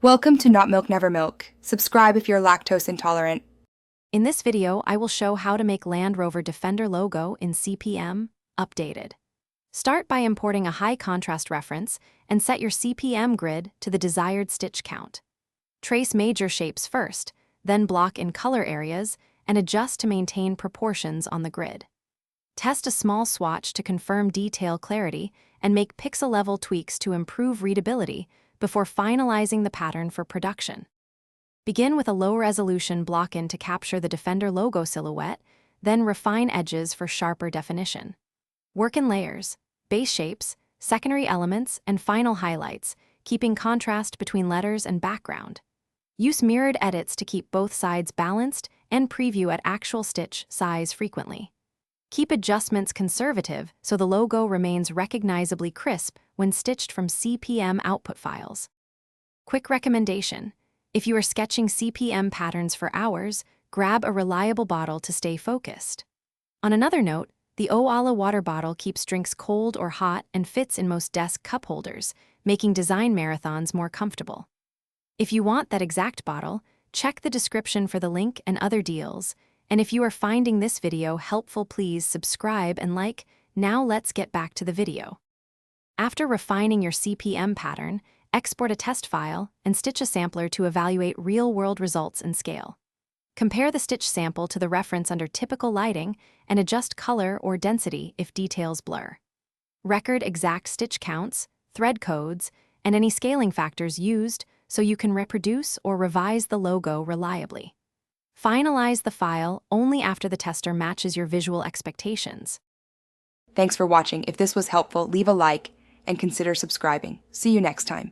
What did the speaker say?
Welcome to Not Milk Never Milk. Subscribe if you're lactose intolerant. In this video, I will show how to make Land Rover Defender logo in CPM updated. Start by importing a high contrast reference and set your CPM grid to the desired stitch count. Trace major shapes first, then block in color areas and adjust to maintain proportions on the grid. Test a small swatch to confirm detail clarity and make pixel-level tweaks to improve readability before finalizing the pattern for production. Begin with a low-resolution block-in to capture the Defender logo silhouette, then refine edges for sharper definition. Work in layers, base shapes, secondary elements, and final highlights, keeping contrast between letters and background. Use mirrored edits to keep both sides balanced and preview at actual stitch size frequently. Keep adjustments conservative so the logo remains recognizably crisp when stitched from CPM output files. Quick recommendation: if you are sketching CPM patterns for hours, grab a reliable bottle to stay focused. On another note, the Oala water bottle keeps drinks cold or hot and fits in most desk cup holders, making design marathons more comfortable. If you want that exact bottle, check the description for the link and other deals. And if you are finding this video helpful, please subscribe and like. Now let's get back to the video. After refining your CPM pattern, export a test file and stitch a sampler to evaluate real-world results and scale. Compare the stitch sample to the reference under typical lighting and adjust color or density if details blur. Record exact stitch counts, thread codes, and any scaling factors used so you can reproduce or revise the logo reliably. Finalize the file only after the tester matches your visual expectations. Thanks for watching. If this was helpful, leave a like and consider subscribing. See you next time.